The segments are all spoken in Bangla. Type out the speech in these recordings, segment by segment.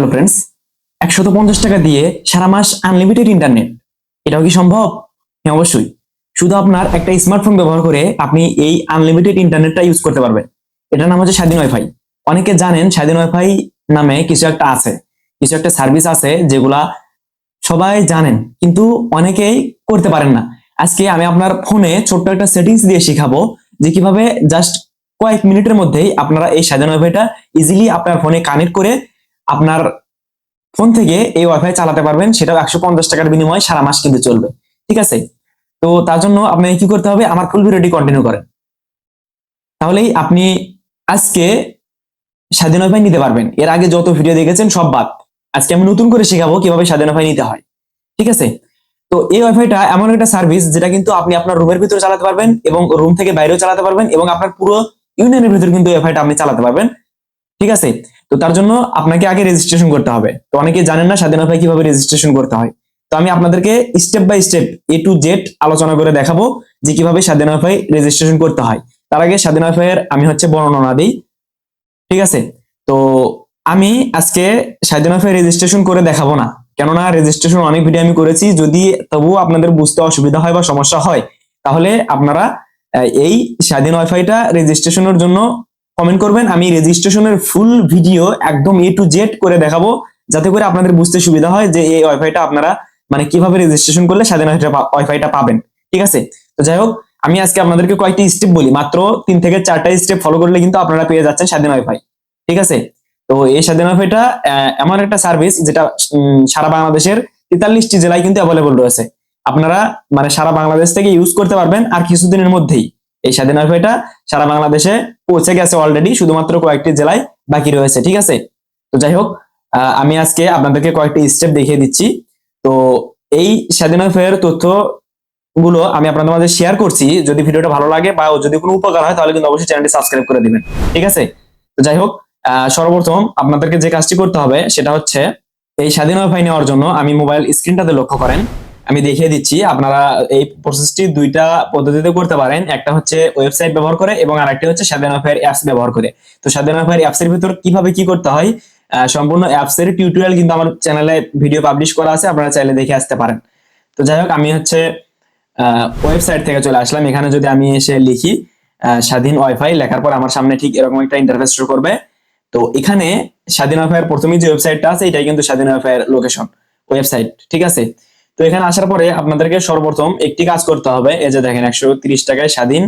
হ্যালো ফ্রেন্ডস, 150 টাকা দিয়ে সারা মাস আনলিমিটেড ইন্টারনেট, এটাও কি সম্ভব? হ্যাঁ, অবশ্যই। শুধু আপনার একটা স্মার্টফোন ব্যবহার করে আপনি এই আনলিমিটেড ইন্টারনেটটা ইউজ করতে পারবেন। এটার নাম হচ্ছে স্বাধীন ওয়াইফাই। অনেকে জানেন স্বাধীন ওয়াইফাই নামে কিছু একটা আছে, কিছু একটা সার্ভিস আছে যেগুলা সবাই জানেন, কিন্তু অনেকেই করতে পারেন না। আজকে আমি আপনার ফোনে ছোট্ট একটা সেটিংস দিয়ে শিখাবো যে কিভাবে জাস্ট কয়েক মিনিটের মধ্যেই আপনারা এই স্বাধীন ওয়াইফাইটা ইজিলি আপনার ফোনে কানেক্ট করে আপনার ফোন থেকে এই ওয়াইফাই চালাতে পারবেন, সেটাও 150 টাকার বিনিময়ে সারা মাস কিন্তু চলবে। ঠিক আছে? তো তার জন্য আপনাকে কি করতে হবে, আমার ফুল ভিডিওটি কন্টিনিউ করেন, তাহলেই আপনি আজকে স্বাধীন ওয়াইফাই নিতে পারবেন। এর আগে যত ভিডিও দেখেছেন সব বাদ। আজকে আমি নতুন করে শেখাবো কিভাবে স্বাধীন ওয়াইফাই নিতে হয়। ঠিক আছে? তো এই ওয়াইফাইটা এমন একটা সার্ভিস যেটা কিন্তু আপনি আপনার রুমের ভিতরে চালাতে পারবেন এবং রুম থেকে বাইরেও চালাতে পারবেন এবং আপনার পুরো ইউনিয়নের ভিতরে কিন্তু ওয়াইফাইটা আপনি চালাতে পারবেন। ঠিক আছে? তো তার জন্য আপনাকে আগে রেজিস্ট্রেশন করতে হবে। তো অনেকে জানেন না স্বাধীন ওয়াইফাই কিভাবে রেজিস্ট্রেশন করতে হয়। তো আমি আপনাদেরকে step by step A to Z আলোচনা করে দেখাবো যে কিভাবে স্বাধীন ওয়াইফাই রেজিস্ট্রেশন করতে হয়। তার আগে স্বাধীন ওয়াইফাই এর আমি বর্ণনা দিই। ঠিক আছে? তো আমি আজকে স্বাধীন ওয়াইফাই রেজিস্ট্রেশন করে দেখাবো না, কেননা রেজিস্ট্রেশন অনেক ভিডিও আমি করেছি। যদি তবুও আপনাদের বুঝতে অসুবিধা হয় বা সমস্যা হয়, তাহলে আপনারা এই স্বাধীন ওয়াইফাইটা রেজিস্ট্রেশনের জন্য কমেন্ট করবেন। আমি রেজিস্ট্রেশনের ফুল ভিডিও একদম A to Z করে দেখাবো, যাতে করে আপনাদের বুঝতে সুবিধা হয় যে এই ওয়াইফাইটা আপনারা মানে কিভাবে রেজিস্ট্রেশন করলে স্বাধীন ওয়াইফাইটা পাবেন। ঠিক আছে? তো যাই হোক, আমি আজকে আপনাদেরকে কয়েকটি স্টেপ বলি, মাত্র 3 থেকে 4টা স্টেপ ফলো করলে কিন্তু আপনারা পেয়ে যাচ্ছেন স্বাধীন ওয়াইফাই। ঠিক আছে? তো এই স্বাধীন ওয়াইফাইটা এমন একটা সার্ভিস যেটা সারা বাংলাদেশের 43টি জেলায় কিন্তু অ্যাভেলেবল রয়েছে। আপনারা মানে সারা বাংলাদেশ থেকে ইউজ করতে পারবেন, আর কিছুদিনের মধ্যেই এই স্বাধীন ওয়াইফাইটা সারা বাংলাদেশে পৌঁছে গেছে অলরেডি, শুধুমাত্র কয়েকটি জেলায় বাকি রয়েছে। ঠিক আছে? তো যাই হোক, আমি আজকে আপনাদেরকে কয়েকটি স্টেপ দেখিয়ে দিচ্ছি। তো এই স্বাধীন ওয়াইফাইয়ের তথ্য গুলো আমি আপনাদের মাঝে শেয়ার করছি। যদি ভিডিওটা ভালো লাগে বা যদি কোনো উপকার হয়, তাহলে কিন্তু অবশ্যই চ্যানেলটি সাবস্ক্রাইব করে দিবেন। ঠিক আছে? তো যাই হোক, সর্বপ্রথম আপনাদেরকে যে কাজটি করতে হবে সেটা হচ্ছে, এই স্বাধীন ওয়াইফাই নেওয়ার জন্য আমি মোবাইল স্ক্রিনটাতে লক্ষ্য করেন, আমি দেখিয়ে দিচ্ছি। আপনারা এই প্রসেসটি দুইটা পদ্ধতিতে করতে পারেন, একটা হচ্ছে ওয়েবসাইট ব্যবহার করে এবং আরেকটি হচ্ছে স্বাধীন ওয়াইফাই অ্যাপস ব্যবহার করে। তো স্বাধীন ওয়াইফাই অ্যাপস এর ভিতর কিভাবে কি করতে হয়, সম্পূর্ণ অ্যাপস এর টিউটোরিয়াল কিন্তু আমার চ্যানেলে ভিডিও পাবলিশ করা আছে, আপনারা চাইলে দেখে আসতে পারেন। তো যাই হোক, আমি ওয়েবসাইট থেকে চলে আসলাম। এখানে যদি আমি এসে লিখি স্বাধীন ওয়াইফাই, লেখার পর আমার সামনে ঠিক এরকম একটা ইন্টারফেস শো করবে। তো এখানে স্বাধীন ওয়াইফাই এর প্রথমে যে ওয়েবসাইটটা আছে, এটাই কিন্তু স্বাধীন ওয়াইফাই এর লোকেশন ওয়েবসাইট। ঠিক আছে? তো এখানে আসার পরে আপনাদেরকে সর্বপ্রথম একটি কাজ করতে হবে। এই যে দেখেন, 130 টাকায় স্বাধীন,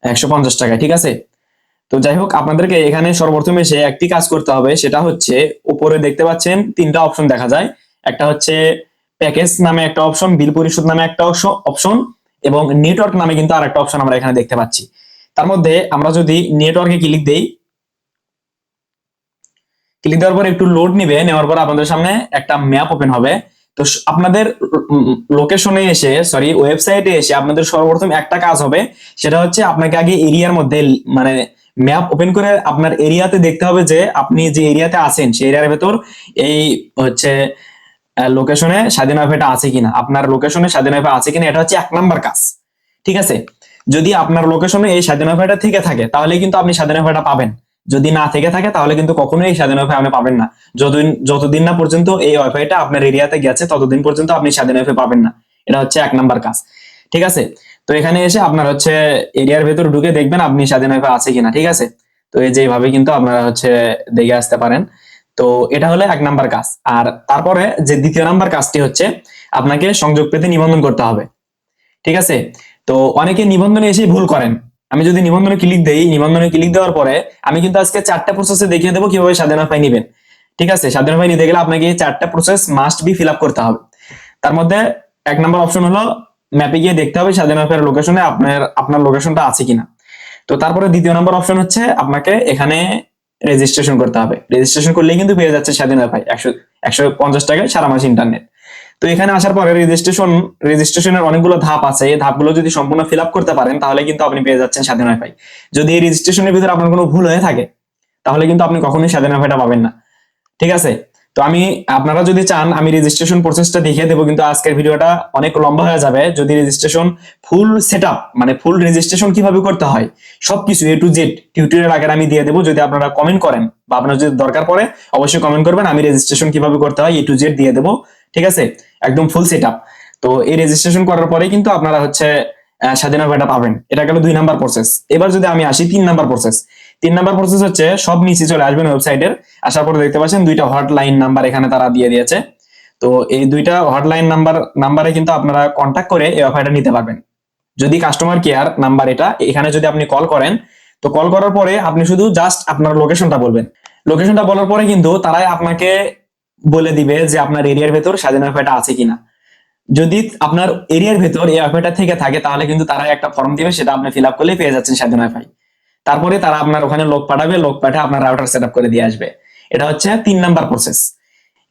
150 টাকায়। ঠিক আছে? তো যাই হোক, আপনাদেরকে এখানে সর্বপ্রথম এসে একটি কাজ করতে হবে, সেটা হচ্ছে উপরে দেখতে পাচ্ছেন 3টা অপশন দেখা যায়। একটা হচ্ছে প্যাকেজ নামে একটা অপশন, বিল পরিশোধ নামে একটা অপশন এবং নেটওয়ার্ক নামে কিন্তু আরেকটা অপশন আমরা এখানে দেখতে পাচ্ছি। তার মধ্যে আমরা যদি নেটওয়ার্কে ক্লিক দেই, ক্লিক দেওয়ার পর একটু লোড নিবে, নেওয়ার পর আপনাদের সামনে একটা ম্যাপ ওপেন হবে। তো আপনাদের লোকেশনে এসে, সরি, ওয়েবসাইটে এসে আপনাদের সর্বপ্রথম একটা কাজ হবে, সেটা হচ্ছে আপনাকে আগে এরিয়ার মধ্যে মানে ম্যাপ ওপেন করে আপনার এরিয়াতে দেখতে হবে যে আপনি যে এরিয়াতে আছেন সেই এরিয়ার ভেতর এই হচ্ছে লোকেশনে স্বাধীন ওয়াইফাইটা আছে কিনা, আপনার লোকেশনে স্বাধীন ওয়াইফাই আছে কিনা, এটা হচ্ছে 1 নাম্বার কাজ। ঠিক আছে? যদি আপনার লোকেশনে এই স্বাধীন ওয়াইফাইটা থেকে থাকে, তাহলে কিন্তু আপনি স্বাধীন ওয়াইফাইটা পাবেন। যদি না থেকে থাকে, তাহলে কিন্তু কখনোই এই স্বাধীন ওয়াইফাই আপনি পাবেন না। যতদিন না পর্যন্ত এই ওয়াইফাইটা আপনার এরিয়াতে গেছে, ততদিন পর্যন্ত আপনি স্বাধীন ওয়াইফাই পাবেন না। এটা হচ্ছে 1 নাম্বার কাজ। ঠিক আছে? তো এখানে এসে আপনার এরিয়ার ভেতর ঢুকে দেখবেন আপনি স্বাধীন ওয়াইফাই আছে কিনা। ঠিক আছে? তো এই যেভাবে কিন্তু আপনারা দেখে আসতে পারেন। তো এটা হলো 1 নাম্বার কাজ। আর তারপরে যে দ্বিতীয় নাম্বার কাজটি হচ্ছে, আপনাকে সংযোগ পেতে নিবন্ধন করতে হবে। ঠিক আছে? তো অনেকে নিবন্ধনে এসে ভুল করেন। আমি যদি নিবন্ধনে ক্লিক দেই, নিবন্ধনে ক্লিক দেওয়ার পরে আমি কিন্তু আজকে 4টা প্রসেসে দেখিয়ে দেবো কিভাবে স্বাধীন ওয়াইফাই নিবেন। ঠিক আছে? স্বাধীন ওয়াইফাই নিতে গেলে আপনাকে এই 4টা process must be fill up করতে হবে। তার মধ্যে 1 নাম্বার অপশন হলো ম্যাপে গিয়ে দেখতে হবে স্বাধীন ওয়াইফাই লোকেশনে আপনার লোকেশনটা আছে কিনা। তো তারপরে দ্বিতীয় নাম্বার অপশন হচ্ছে আপনাকে এখানে রেজিস্ট্রেশন করতে হবে। রেজিস্ট্রেশন করলেই কিন্তু পেয়ে যাচ্ছে স্বাধীন ওয়াইফাই 150 টাকায় সারা মাস ইন্টারনেট। তো এখানে আসার পরে রেজিস্ট্রেশনের অনেকগুলো ধাপ আছে। এই ধাপগুলো যদি সম্পূর্ণ ফিল আপ করতে পারেন, তাহলে কিন্তু আপনি পেয়ে যাচ্ছেন স্বাধীন ওয়াইফাই। যদি এই রেজিস্ট্রেশনের ভিতরে আপনার কোনো ভুল হয়ে থাকে, তাহলে কিন্তু আপনি কখনোই স্বাধীন ওয়াইফাইটা পাবেন না। ঠিক আছে? তো আমি, আপনারা যদি চান আমি রেজিস্ট্রেশন প্রসেসটা দেখিয়ে দেবো, কিন্তু আজকের ভিডিওটা অনেক লম্বা হয়ে যাবে। যদি রেজিস্ট্রেশন ফুল সেটআপ মানে ফুল রেজিস্ট্রেশন কিভাবে করতে হয় সবকিছু A to Z টিউটোরিয়াল আকারে আমি দিয়ে দেবো। যদি আপনারা কমেন্ট করেন বা আপনার যদি দরকার পড়ে অবশ্যই কমেন্ট করবেন, আমি রেজিস্ট্রেশন কিভাবে করতে হয় A to Z দিয়ে দেবো, ঠিক আছে, একদম ফুল সেটআপ। তো এই রেজিস্ট্রেশন করার পরে কিন্তু আপনারা হচ্ছে স্বাধীনতা এটা পাবেন। এটা গেল 2 নাম্বার প্রসেস। এবার যদি আমি আসি 3 নাম্বার প্রসেস। 3 নাম্বার প্রসেস হচ্ছে সব নিচে চলে আসবেন ওয়েবসাইটের, আসার পরে দেখতে পাচ্ছেন 2টা হটলাইন নাম্বার এখানে তারা দিয়ে দিয়েছে। তো এই 2টা হটলাইন নাম্বারে কিন্তু আপনারা কন্ট্যাক্ট করে এই অফারটা নিতে পারবেন। যদি কাস্টমার কেয়ার নাম্বার এটা, এখানে যদি আপনি কল করেন, তো কল করার পরে আপনি শুধু জাস্ট আপনার লোকেশনটা বলবেন। লোকেশনটা বলার পরে কিন্তু তারাই আপনাকে বলে দিবে যে আপনার এরিয়ার ভেতর স্বাধীন ওয়াইফাইটা আছে কিনা। যদি আপনার এরিয়ার ভেতর এই ওয়াইফাইটা থেকে থাকে তাহলে কিন্তু তারা একটা ফর্ম দিবে, সেটা আপনি ফিল আপ করলেই পেয়ে যাচ্ছেন স্বাধীন ওয়াইফাই। তারপরে তারা আপনার ওখানে লোক পাঠাবে, লোক পাঠা আপনার রাউটার সেট আপ করে দিয়ে আসবে। এটা হচ্ছে 3 নাম্বার প্রসেস।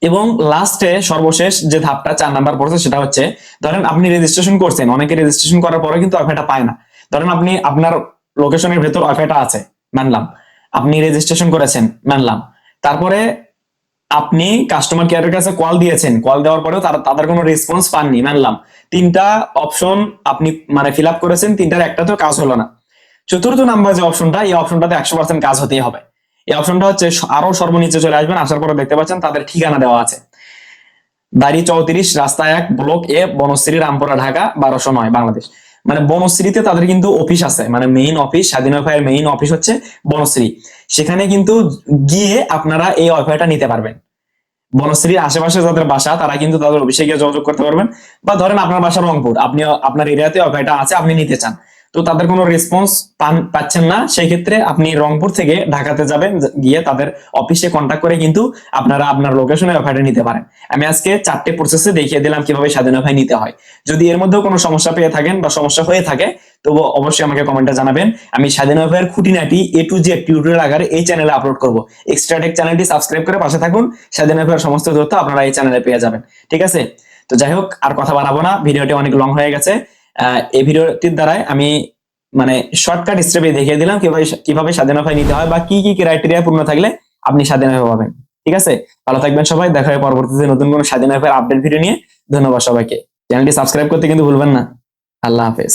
এবং লাস্টে সর্বশেষ যে ধাপটা 4 নাম্বার প্রসেস, সেটা হচ্ছে ধরেন আপনি রেজিস্ট্রেশন করছেন, অনেকে রেজিস্ট্রেশন করার পরে কিন্তু ওয়াইফাইটা পায় না। ধরেন আপনি আপনার লোকেশনের ভেতর ওয়াইফাইটা আছে মানলাম, আপনি রেজিস্ট্রেশন করেছেন মানলাম, তারপরে আপনি কাস্টমার কেয়ারের কাছে কল দিয়েছেন, কল দেওয়ার পরেও তাদের কোনো রেসপন্স পাননি মানলাম, 3টা অপশন আপনি মানে ফিল আপ করেছেন, 3টার একটা তো কাজ হলো না। চতুর্থ নাম্বার যে অপশনটা, এই অপশনটাতে 100% কাজ হতেই হবে। এই অপশনটা হচ্ছে আরো সর্বনিচে চলে আসবেন, আসার পরে দেখতে পাচ্ছেন তাদের ঠিকানা দেওয়া আছে, বাড়ি 34 রাস্তা 1 ব্লক এ, বনশ্রী, রামপুরা, ঢাকা 1209 বাংলাদেশ। মানে বনশ্রীতে তাদের কিন্তু অফিস আছে, মানে মেইন অফিস, স্বাধীন ওয়াইফাই এর মেইন অফিস হচ্ছে বনশ্রী। সেখানে কিন্তু গিয়ে আপনারা এই ওয়াইফাইটা নিতে পারবেন। বনশ্রীর আশেপাশে যাদের বাসা তারা কিন্তু তাদের অফিসে গিয়ে যোগাযোগ করতে পারবেন। বা ধরেন আপনার বাসা রংপুর, আপনি আপনার এরিয়াতে ওয়াইফাইটা আছে, আপনি নিতে চান, তো তাদের কোনো রেসপন্স পাচ্ছেন না, সেই ক্ষেত্রে আপনি রংপুর থেকে ঢাকাতে যাবেন, গিয়ে তাদের অফিসে কন্ট্যাক্ট করে কিন্তু আপনারা আপনার লোকেশনে ওয়াইফাইটা নিতে পারেন। আমি আজকে 4টে প্রসেসে দেখিয়ে দিলাম কিভাবে স্বাধীন ওয়াইফাই নিতে হয়। যদি এর মধ্যেও কোনো সমস্যা পেয়ে থাকেন বা সমস্যা হয়ে থাকে, তবু অবশ্যই আমাকে কমেন্টে জানাবেন। আমি স্বাধীন ওয়াইফাইয়ের খুঁটিনাটি A to Z টিউটোরিয়াল আকারে এই চ্যানেলে আপলোড করব। এক্সট্রা টেক চ্যানেলটি সাবস্ক্রাইব করে পাশে থাকুন, স্বাধীন ওয়াইফাইয়ের সমস্ত তথ্য আপনারা এই চ্যানেলে পেয়ে যাবেন, ঠিক আছে? তো যাই হোক, আর কথা বাড়াবো না, ভিডিওটি অনেক লং হয়ে গেছে। এই ভিডিওটির দ্বারাই আমি মানে শর্টকাট স্টেপে দেখিয়ে দিলাম কিভাবে স্বাধীন ওয়াইফাই নিতে হয় বা কি কি ক্রাইটেরিয়া পূর্ণ থাকলে আপনি স্বাধীন ওয়াইফাই পাবেন, ঠিক আছে? ভালো থাকবেন সবাই, দেখা হবে পরবর্তীতে নতুন কোনো স্বাধীন ওয়াইফাই আপডেট ভিডিও নিয়ে। ধন্যবাদ সবাইকে। চ্যানেলটি সাবস্ক্রাইব করতে কিন্তু ভুলবেন না। আল্লাহ হাফেজ।